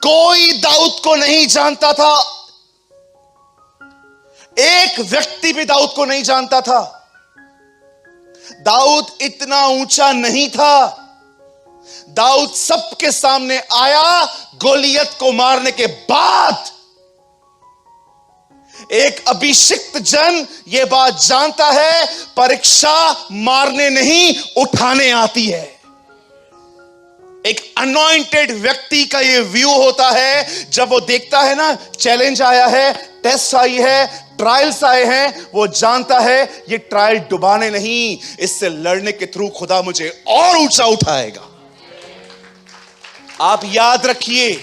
कोई दाऊद को नहीं जानता था। एक व्यक्ति भी दाऊद को नहीं जानता था। दाऊद इतना ऊंचा नहीं था। दाऊद सबके सामने आया गोलियत को मारने के बाद। एक अभिषिक्त जन यह बात जानता है, परीक्षा मारने नहीं उठाने आती है। एक अनॉइंटेड व्यक्ति का यह व्यू होता है, जब वो देखता है ना चैलेंज आया है, टेस्ट आई है, ट्रायल्स आए हैं, वो जानता है ये ट्रायल डुबाने नहीं, इससे लड़ने के थ्रू खुदा मुझे और ऊंचा उठाएगा। आप याद रखिए,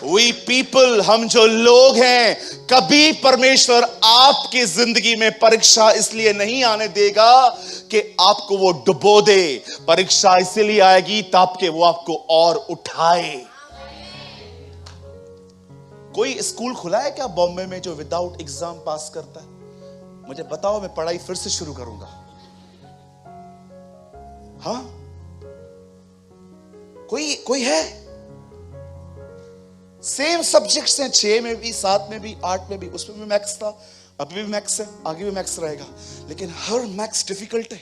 वी पीपल, हम जो लोग हैं, कभी परमेश्वर आपकी जिंदगी में परीक्षा इसलिए नहीं आने देगा कि आपको वो डुबो दे। परीक्षा इसलिए आएगी ताकि वो आपको और उठाए। कोई स्कूल खुला है क्या बॉम्बे में जो विदाउट एग्जाम पास करता है? मुझे बताओ, मैं पढ़ाई फिर से शुरू करूंगा। हाँ, कोई है? सेम सब्जेक्ट्स हैं, 6 में भी, 7 में भी, 8 में भी। उसमें भी मैथ्स था, अभी भी मैथ्स है, आगे भी मैथ्स रहेगा, लेकिन हर मैथ्स डिफिकल्ट है।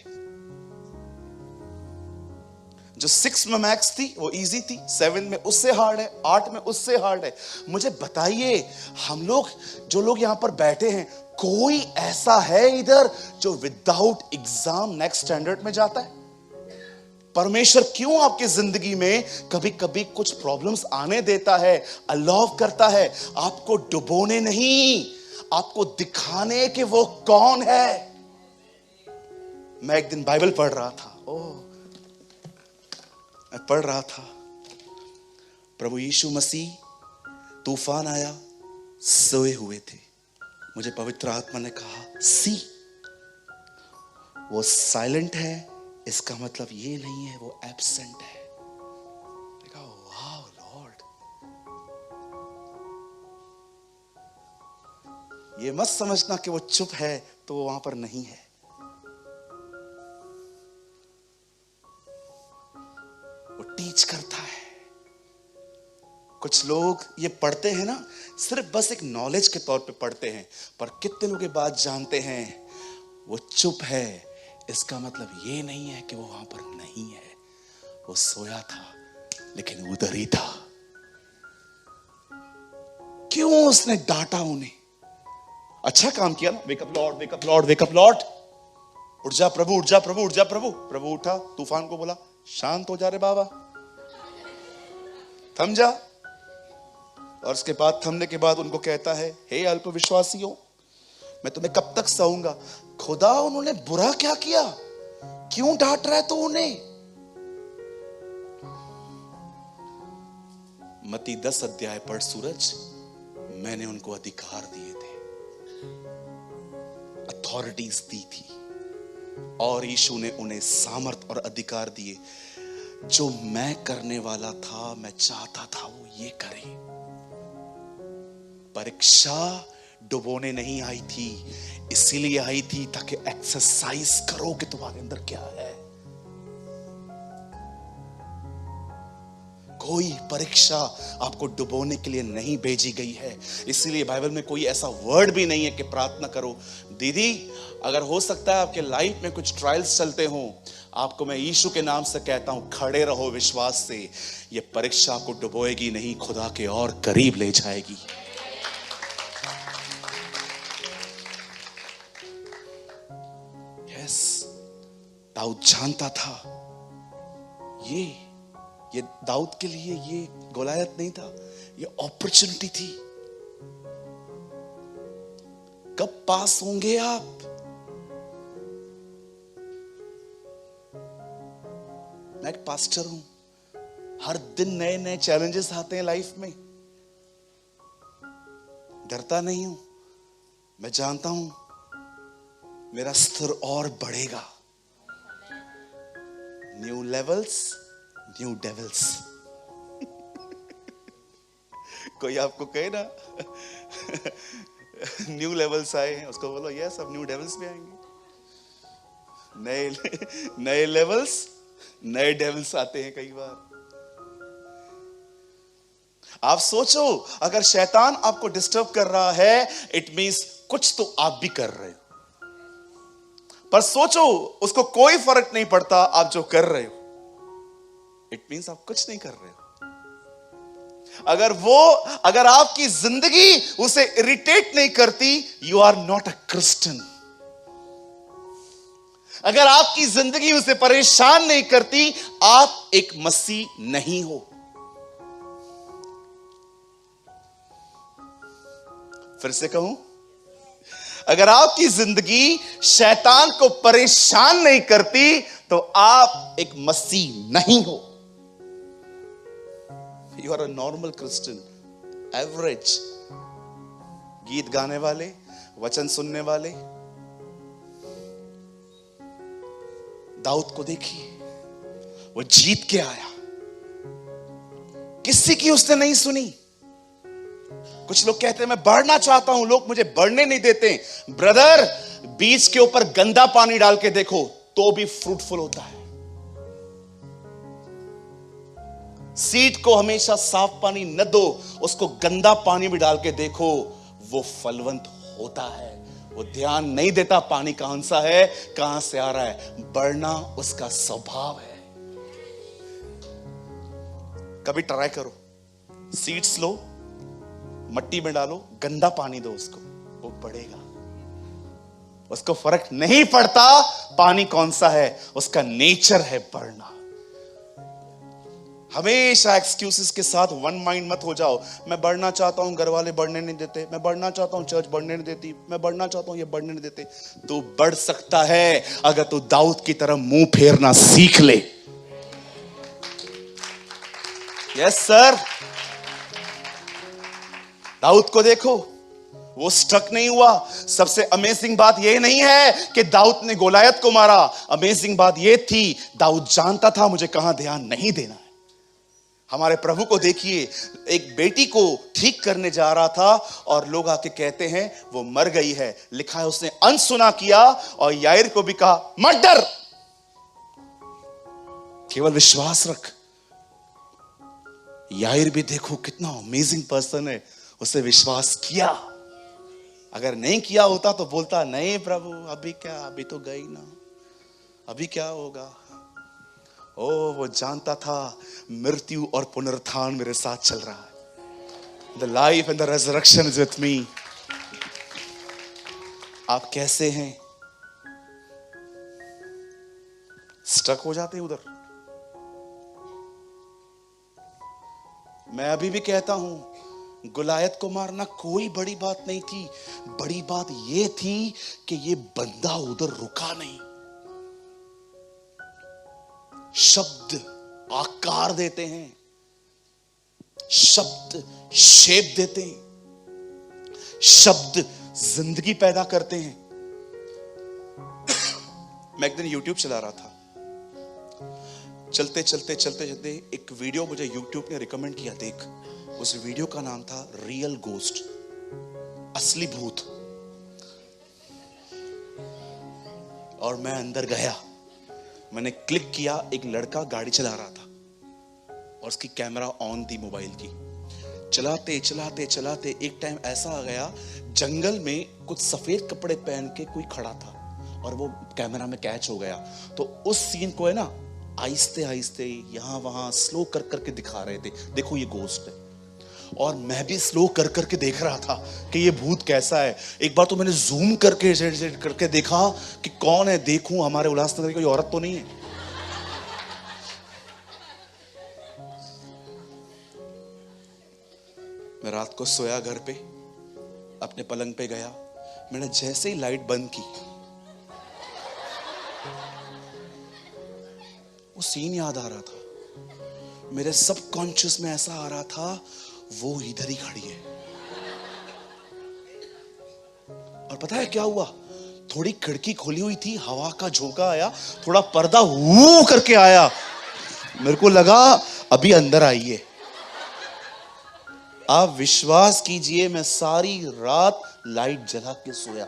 जो 6 में मैथ्स थी वो इजी थी, 7 में उससे हार्ड है, 8 में उससे हार्ड है। मुझे बताइए, हम लोग जो लोग यहां पर बैठे हैं, कोई ऐसा है इधर जो विदाउट एग्जाम नेक्स्ट स्टैंडर्ड में जाता है? परमेश्वर क्यों आपकी जिंदगी में कभी कभी कुछ प्रॉब्लम्स आने देता है, अलाउ करता है? आपको डुबोने नहीं, आपको दिखाने कि वो कौन है। मैं एक दिन बाइबल पढ़ रहा था, मैं पढ़ रहा था, प्रभु यीशु मसीह, तूफान आया, सोए हुए थे। मुझे पवित्र आत्मा ने कहा, सी, वो साइलेंट है, इसका मतलब ये नहीं है वो एब्सेंट है। वाह लॉर्ड, ये मत समझना कि वो चुप है तो वो वहां पर नहीं है। वो टीच करता है। कुछ लोग ये पढ़ते हैं ना, सिर्फ बस एक नॉलेज के तौर पे पढ़ते हैं, पर कितने लोग ये बात जानते हैं, वो चुप है, इसका मतलब ये नहीं है कि वो वहां पर नहीं है। वो सोया था लेकिन उधर ही था। क्यों उसने डांटा उन्हें? अच्छा काम किया ना, wake up Lord, wake up Lord, wake up Lord, उठ जा प्रभु, उठ जा प्रभु, उठ जा प्रभु। प्रभु उठा, तूफान को बोला, शांत हो जा रे बाबा, थम जा। और उसके बाद थमने के बाद उनको कहता है, हे अल्प विश्वासियों, मैं तुम्हें कब तक सहूंगा? खुदा, उन्होंने बुरा क्या किया? क्यों डांट रहा है तू उन्हें? मत्ती 10 अध्याय पढ़ सूरज, मैंने उनको अधिकार दिए थे, अथॉरिटीज दी थी, और यीशु ने उन्हें सामर्थ और अधिकार दिए। जो मैं करने वाला था, मैं चाहता था वो ये करे। परीक्षा डुबोने नहीं आई थी, इसीलिए आई थी ताकि एक्सरसाइज करो कि तुम्हारे अंदर क्या है। कोई परीक्षा आपको डुबोने के लिए नहीं भेजी गई है। इसीलिए बाइबल में कोई ऐसा वर्ड भी नहीं है कि प्रार्थना करो। दीदी, अगर हो सकता है आपके लाइफ में कुछ ट्रायल्स चलते हों, आपको मैं यीशु के नाम से कहता हूं, खड़े रहो विश्वास से। ये परीक्षा को डुबोएगी नहीं, खुदा के और करीब ले जाएगी। दाऊद जानता था, ये दाऊद के लिए ये गोलायत नहीं था, ये अपॉर्चुनिटी थी। कब पास होंगे आप? मैं एक पास्टर हूं, हर दिन नए नए चैलेंजेस आते हैं लाइफ में। डरता नहीं हूं, मैं जानता हूं मेरा स्तर और बढ़ेगा। New levels, new devils. कोई आपको कहे ना न्यू लेवल्स आए हैं, उसको बोलो यस, अब न्यू डेविल्स भी आएंगे। नए लेवल्स, नए डेविल्स आते हैं कई बार। आप सोचो, अगर शैतान आपको डिस्टर्ब कर रहा है, इट मींस कुछ तो आप भी कर रहे हो। पर सोचो, उसको कोई फर्क नहीं पड़ता आप जो कर रहे हो, इट मींस आप कुछ नहीं कर रहे हो। अगर आपकी जिंदगी उसे इरिटेट नहीं करती, you are not a Christian. अगर आपकी जिंदगी उसे परेशान नहीं करती, आप एक मसीह नहीं हो। फिर से कहूं, अगर आपकी जिंदगी शैतान को परेशान नहीं करती, तो आप एक मसीह नहीं हो। You are a normal Christian, average. गीत गाने वाले, वचन सुनने वाले। दाऊद को देखिए, वो जीत के आया, किसी की उसने नहीं सुनी। कुछ लोग कहते हैं मैं बढ़ना चाहता हूं, लोग मुझे बढ़ने नहीं देते। ब्रदर, बीज के ऊपर गंदा पानी डाल के देखो तो भी फ्रूटफुल होता है। सीड को हमेशा साफ पानी न दो, उसको गंदा पानी भी डाल के देखो, वो फलवंत होता है। वो ध्यान नहीं देता पानी कौन सा है, कहां से आ रहा है। बढ़ना उसका स्वभाव है। कभी ट्राई करो, सीड्स लो, मट्टी में डालो, गंदा पानी दो उसको, वो बढ़ेगा। उसको फर्क नहीं पड़ता पानी कौन सा है, उसका नेचर है बढ़ना। हमेशा एक्सक्यूजेस के साथ वन माइंड मत हो जाओ। मैं बढ़ना चाहता हूं, घर वाले बढ़ने नहीं देते। मैं बढ़ना चाहता हूं, चर्च बढ़ने नहीं देती। मैं बढ़ना चाहता हूं, ये बढ़ने नहीं देते। तू बढ़ सकता है अगर तू दाऊद की तरह मुंह फेरना सीख ले। Yes sir. दाऊद को देखो, वो स्टक नहीं हुआ। सबसे अमेजिंग बात यह नहीं है कि दाऊद ने गोलायत को मारा। अमेजिंग बात यह थी, दाऊद जानता था मुझे कहां ध्यान नहीं देना है। हमारे प्रभु को देखिए, एक बेटी को ठीक करने जा रहा था और लोग आके कहते हैं वो मर गई है। लिखा है उसने अनसुना किया और याईर को भी कहा मत डर, केवल विश्वास रख। याईर भी देखो कितना अमेजिंग पर्सन है, उसे विश्वास किया। अगर नहीं किया होता तो बोलता नहीं प्रभु अभी क्या, अभी तो गई ना, अभी क्या होगा। ओ, वो जानता था मृत्यु और पुनरुत्थान मेरे साथ चल रहा है। The life and the resurrection is with me. आप कैसे हैं? स्टक हो जाते उधर। मैं अभी भी कहता हूं, गुलायत को मारना कोई बड़ी बात नहीं थी। बड़ी बात यह थी कि ये बंदा उधर रुका नहीं। शब्द आकार देते हैं, शब्द शेप देते हैं, शब्द जिंदगी पैदा करते हैं। मैं एक दिन YouTube चला रहा था, चलते चलते चलते चलते एक वीडियो मुझे YouTube ने रिकमेंड किया, देख। उस वीडियो का नाम था रियल गोस्ट, असली भूत। और मैं अंदर गया, मैंने क्लिक किया। एक लड़का गाड़ी चला रहा था और उसकी कैमरा ऑन थी मोबाइल की। चलाते चलाते चलाते एक टाइम ऐसा आ गया, जंगल में कुछ सफेद कपड़े पहन के कोई खड़ा था और वो कैमरा में कैच हो गया। तो उस सीन को है ना, आहिस्ते आहिस्ते यहां वहां स्लो कर करके दिखा रहे थे, देखो ये गोस्ट है। और मैं भी स्लो कर करके देख रहा था कि ये भूत कैसा है। एक बार तो मैंने जूम करके देखा कि कौन है, देखूं हमारे उल्लासनगर की कोई औरत तो नहीं है। मैं रात को सोया घर पे, अपने पलंग पे गया। मैंने जैसे ही लाइट बंद की, वो सीन याद आ रहा था। मेरे सबकॉन्शियस में ऐसा आ रहा था, वो इधर ही खड़ी है। और पता है क्या हुआ? थोड़ी खिड़की खोली हुई थी, हवा का झोंका आया, थोड़ा पर्दा वू करके आया। मेरे को लगा अभी अंदर आई है। आप विश्वास कीजिए, मैं सारी रात लाइट जला के सोया।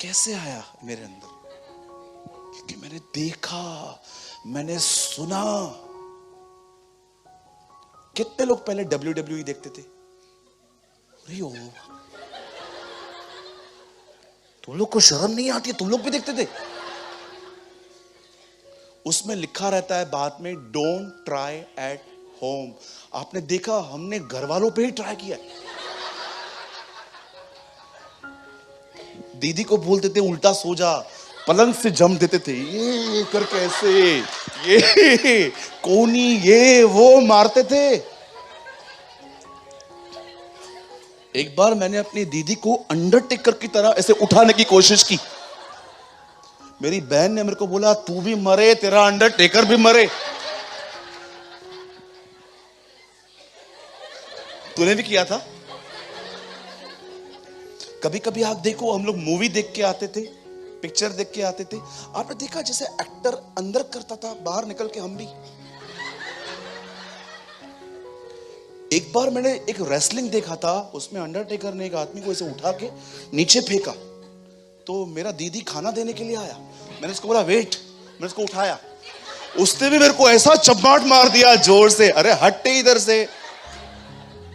कैसे आया मेरे अंदर? क्योंकि मैंने देखा मैंने सुना। कितने लोग पहले WWE देखते थे? अरे ओ, तुम लोग को शर्म नहीं आती? तुम लोग भी देखते थे? उसमें लिखा रहता है बाद में, डोंट ट्राई एट होम। आपने देखा, हमने घर वालों पे ही ट्राई किया। दीदी को बोलते थे उल्टा सो जा, पलंग से जम देते थे, ये करके ऐसे, ये कोनी, ये वो मारते थे। एक बार मैंने अपनी दीदी को अंडरटेकर की तरह ऐसे उठाने की कोशिश की। मेरी बहन ने मेरे को बोला, तू भी मरे, तेरा अंडरटेकर भी मरे। तूने भी किया था? कभी कभी आप देखो, हम लोग मूवी देख के आते थे, पिक्चर देख के आते थे, आपने देखा जैसे एक्टर अंदर करता था, बाहर निकल के हम भी। एक बार मैंने एक रेसलिंग देखा था, उसमें अंडरटेकर ने एक आदमी को ऐसे उठा के नीचे फेंका, तो मेरा दीदी खाना देने के लिए आया, मैंने उसको बोला वेट, मैंने उसको उठाया, उसने भी मेरे को ऐसा चपमाट मार दिया जोर से, अरे हटते इधर से।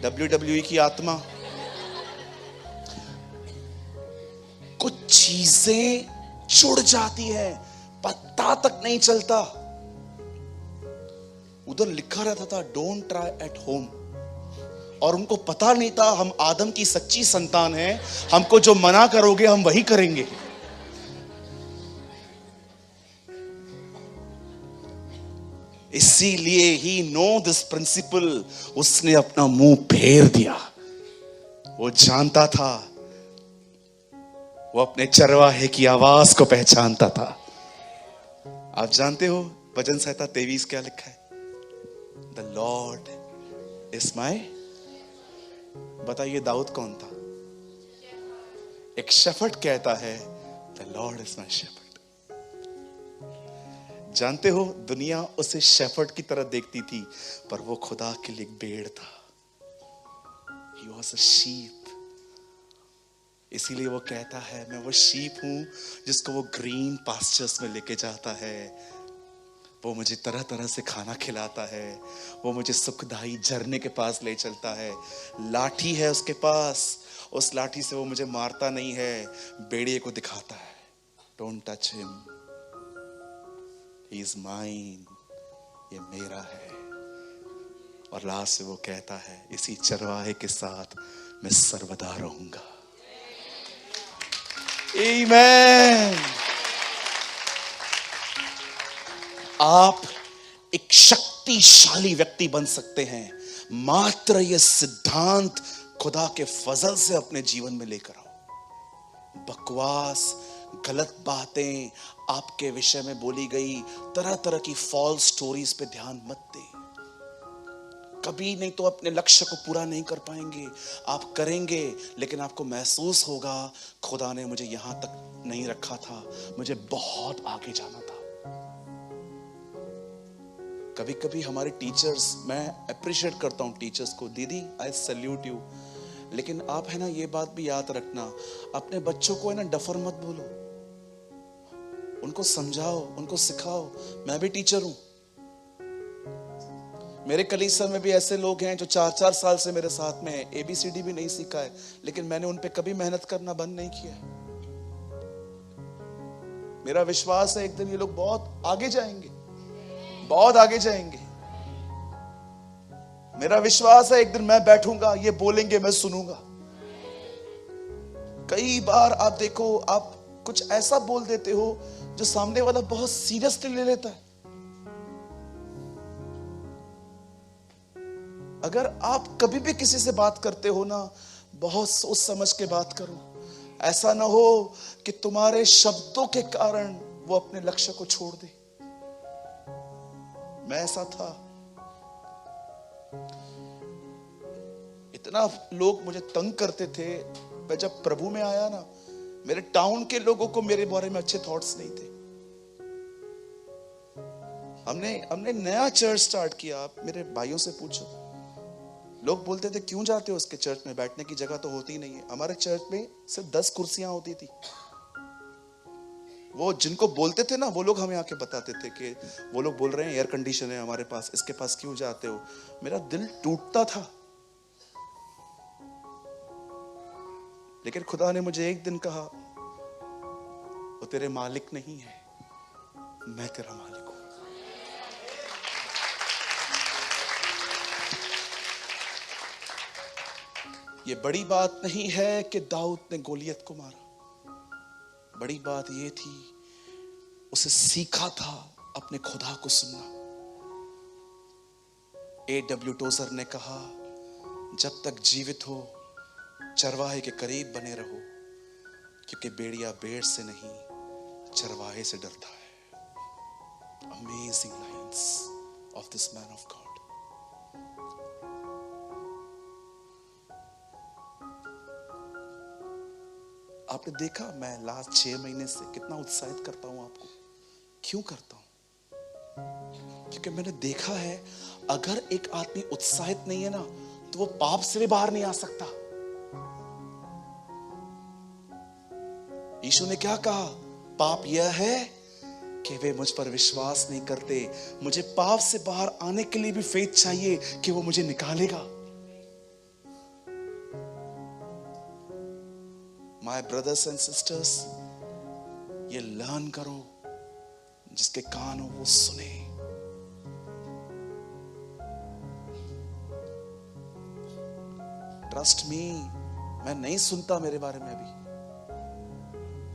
WWE की आत्मा। कुछ चीजें जुड़ जाती है, पता तक नहीं चलता। उधर लिखा रहता था डोंट ट्राई एट होम, और उनको पता नहीं था हम आदम की सच्ची संतान हैं, हमको जो मना करोगे हम वही करेंगे। इसीलिए ही नो दिस प्रिंसिपल, उसने अपना मुंह फेर दिया। वो जानता था, वो अपने चरवाहे की आवाज को पहचानता था। आप जानते हो भजन संहिता 23 क्या लिखा है? द लॉर्ड इज माई, बताइए दाऊद कौन था? एक शेफर्ड कहता है the Lord is my shepherd. जानते हो दुनिया उसे शेफर्ड की तरह देखती थी, पर वो खुदा के लिए एक भेड़ था। He was a sheep। इसीलिए वो कहता है मैं वो शीप हूं जिसको वो ग्रीन पास्चर्स में लेके जाता है, वो मुझे तरह तरह से खाना खिलाता है, वो मुझे सुखदाई झरने के पास ले चलता है, लाठी है उसके पास, उस लाठी से वो मुझे मारता नहीं है, भेड़िए को दिखाता है don't touch him, he is mine, ये मेरा है। और लास्ट से वो कहता है इसी चरवाहे के साथ मैं सर्वदा रहूंगा। आमीन। आप एक शक्तिशाली व्यक्ति बन सकते हैं, मात्र ये सिद्धांत खुदा के फजल से अपने जीवन में लेकर आओ। बकवास, गलत बातें आपके विषय में बोली गई, तरह तरह की फॉल्स स्टोरीज पे ध्यान मत दें। कभी नहीं तो अपने लक्ष्य को पूरा नहीं कर पाएंगे। आप करेंगे लेकिन आपको महसूस होगा खुदा ने मुझे यहां तक नहीं रखा था, मुझे बहुत आगे जाना था। कभी कभी हमारे टीचर्स, मैं अप्रिशिएट करता हूं टीचर्स को, दीदी आई सैल्यूट यू, लेकिन आप है ना ये बात भी याद रखना, अपने बच्चों को है ना डफर मत बोलो, उनको समझाओ, उनको सिखाओ। मैं भी टीचर हूं, मेरे कलीसिया में भी ऐसे लोग हैं जो 4-4 साल से मेरे साथ में हैं, ABCD भी नहीं सीखा है, लेकिन मैंने उन पे कभी मेहनत करना बंद नहीं किया है। मेरा विश्वास है एक दिन ये लोग बहुत आगे जाएंगे, बहुत आगे जाएंगे। मेरा विश्वास है एक दिन मैं बैठूंगा, ये बोलेंगे, मैं सुनूंगा। कई बार आप देखो, आप कुछ ऐसा बोल देते हो जो सामने वाला बहुत सीरियसली ले लेता है। अगर आप कभी भी किसी से बात करते हो ना, बहुत सोच समझ के बात करो। ऐसा ना हो कि तुम्हारे शब्दों के कारण वो अपने लक्ष्य को छोड़ दे। मैं ऐसा था, इतना लोग मुझे तंग करते थे। मैं जब प्रभु में आया ना, मेरे टाउन के लोगों को मेरे बारे में अच्छे थॉट्स नहीं थे। हमने नया चर्च स्टार्ट किया, आप मेरे भाइयों से पूछो, लोग बोलते थे क्यों जाते हो उसके चर्च में, बैठने की जगह तो होती नहीं है। हमारे चर्च में सिर्फ 10 कुर्सियां होती थी। वो जिनको बोलते थे ना, वो लोग हमें आके बताते थे कि वो लोग बोल रहे हैं एयर कंडीशन है हमारे पास, इसके पास क्यों जाते हो। मेरा दिल टूटता था। लेकिन खुदा ने मुझे एक दिन कहा, वो तेरे मालिक नहीं है, मैं तेरा मालिक हूं। ये बड़ी बात नहीं है कि दाऊद ने गोलियत को मारा, बड़ी बात ये थी उसे सीखा था अपने खुदा को सुनना। A.W. टोजर ने कहा, जब तक जीवित हो चरवाहे के करीब बने रहो, क्योंकि भेड़िया भेड़ से नहीं चरवाहे से डरता है। Amazing lines of this man of God. आपने देखा मैं लास्ट 6 महीने से कितना उत्साहित करता हूं आपको। क्यों करता हूं? क्योंकि मैंने देखा है अगर एक आदमी उत्साहित नहीं है ना, तो वो पाप से भी बाहर नहीं आ सकता। यीशु ने क्या कहा? पाप यह है कि वे मुझ पर विश्वास नहीं करते। मुझे पाप से बाहर आने के लिए भी फेथ चाहिए कि वो मुझे निकालेगा। माय ब्रदर्स एंड सिस्टर्स, ये लर्न करो, जिसके कान हो वो सुने। ट्रस्ट मी, मैं नहीं सुनता मेरे बारे में अभी।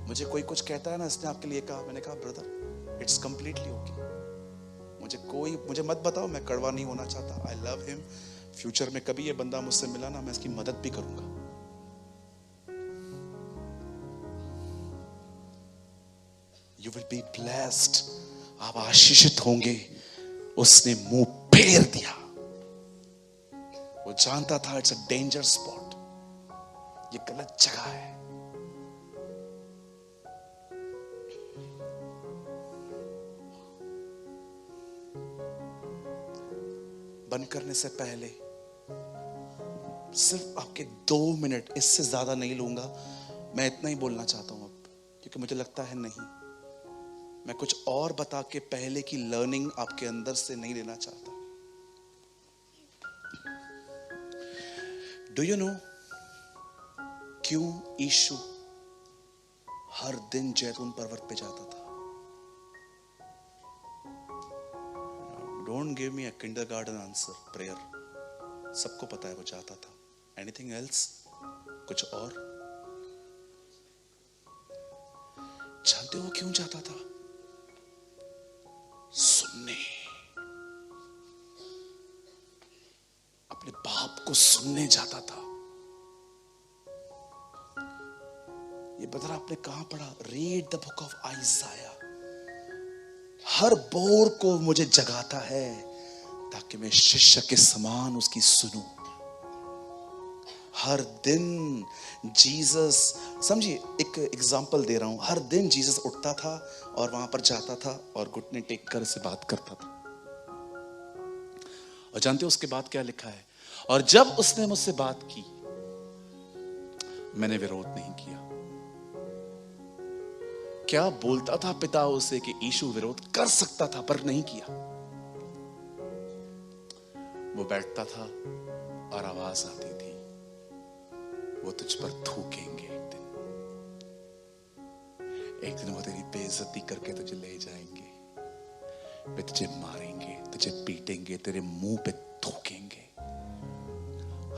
मुझे कोई कुछ कहता है ना, इसने आपके लिए कहा, मैंने कहा ब्रदर इट्स कंप्लीटली ओके। मुझे मत बताओ, मैं कड़वा नहीं होना चाहता। I love him. फ्यूचर में कभी ये बंदा मुझसे मिला ना, मैं इसकी मदद भी करूंगा। यू विल बी ब्लेस्ड, आप आशीषित होंगे। उसने मुंह फेर दिया। वो जानता था इट्स अ डेंजर स्पॉट, ये गलत जगह है। बंद करने से पहले सिर्फ आपके 2 मिनट, इससे ज्यादा नहीं लूंगा, मैं इतना ही बोलना चाहता हूं अब, क्योंकि मुझे लगता है नहीं, मैं कुछ और बता के पहले की लर्निंग आपके अंदर से नहीं लेना चाहता। डू यू नो क्यों यीशु हर दिन जैतून पर्वत पे जाता था? Don't give me a kindergarten answer prayer. सबको पता है वो जाता था। Anything else? कुछ और? जानते हो क्यों जाता था? सुनने, अपने बाप को सुनने जाता था। ये बता, आपने कहां पढ़ा? Read the book of आइज़ाया। Her bore को मुझे जगाता है ताकि मैं शिष्य के समान उसकी सुनूं। हर दिन जीसस, समझिए एक एग्जाम्पल दे रहा हूं, हर दिन जीसस उठता था और वहां पर जाता था और घुटने टेक कर से बात करता था। और जानते हो उसके बाद क्या लिखा है? और जब उसने मुझसे बात की, मैंने विरोध नहीं किया। क्या बोलता था पिता उसे कि यीशु विरोध कर सकता था पर नहीं किया। वो बैठता था और आवाज आती थी, वो तुझ पर थूकेंगे एक दिन वो तेरी बेइज्जती करके तुझे ले जाएंगे, वे तुझे मारेंगे, तुझे पीटेंगे, तेरे मुंह पे थूकेंगे।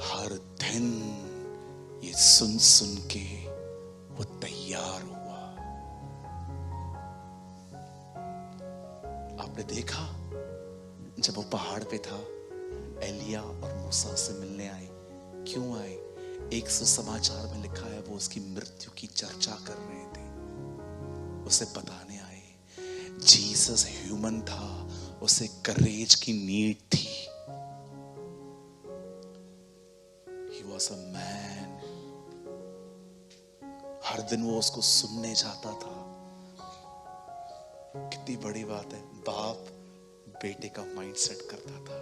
हर दिन ये सुन सुन के वो तैयार हुआ। आपने देखा जब वो पहाड़ पे था, एलिया और मूसा से मिलने आए। क्यों आए? एक सुसमाचार में लिखा है वो उसकी मृत्यु की चर्चा कर रहे थे, उसे बताने आए। जीसस ह्यूमन था, उसे करेज की नीड थी। He was a man। हर दिन वो उसको सुनने जाता था। कितनी बड़ी बात है, बाप बेटे का माइंडसेट करता था।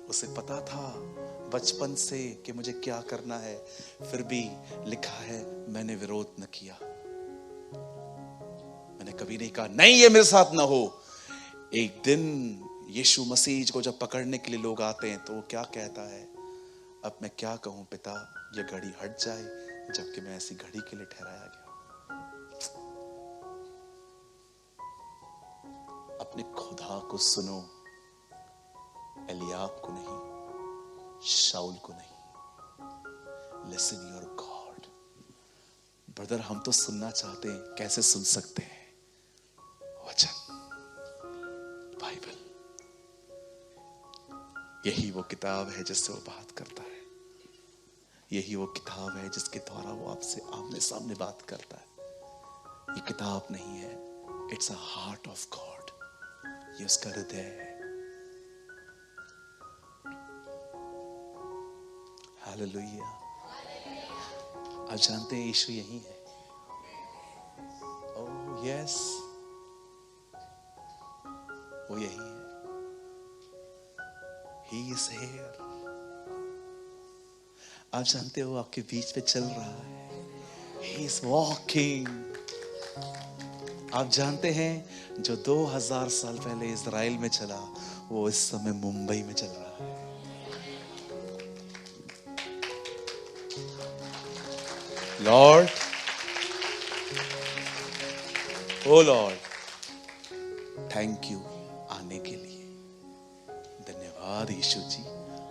उसे पता था बचपन से कि मुझे क्या करना है, फिर भी लिखा है मैंने विरोध न किया। कभी नहीं कहा नहीं ये मेरे साथ ना हो। एक दिन यीशु मसीह को जब पकड़ने के लिए लोग आते हैं तो वो क्या कहता है, अब मैं क्या कहूं पिता, ये घड़ी हट जाए, जबकि मैं ऐसी घड़ी के लिए ठहराया गया। अपने खुदा को सुनो, एलियाब को नहीं, शाऊल को नहीं। Listen your God. ब्रदर हम तो सुनना चाहते हैं, कैसे सुन सकते हैं? वचन, बाइबल, यही वो किताब है जिससे वो बात करता है। यही वो किताब है जिसके द्वारा वो आपसे आमने सामने बात करता है। ये किताब नहीं है, it's a heart of God. ये उसका हृदय है। हालेलुया। आप जानते हैं यीशु यही है। ओह यस, वो यही है। He is here. आप जानते हो आपके बीच में चल रहा है। He is walking. आप जानते हैं जो 2000 साल पहले इज़राइल में चला, वो इस समय मुंबई में चल रहा है। Lord, O Lord, thank you आने के लिए। धन्यवाद यीशु जी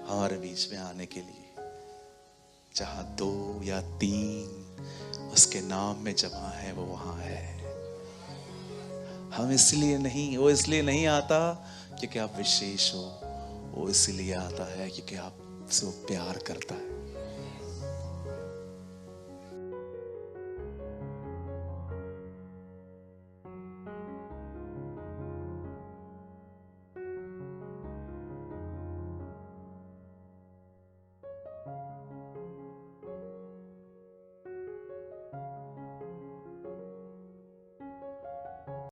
हमारे बीच में आने के लिए। जहां 2 या 3 उसके नाम में जमा है वो वहां है। हम इसलिए नहीं, वो इसलिए नहीं आता क्योंकि आप विशेष हो, वो इसलिए आता है क्योंकि आपसे वो प्यार करता है।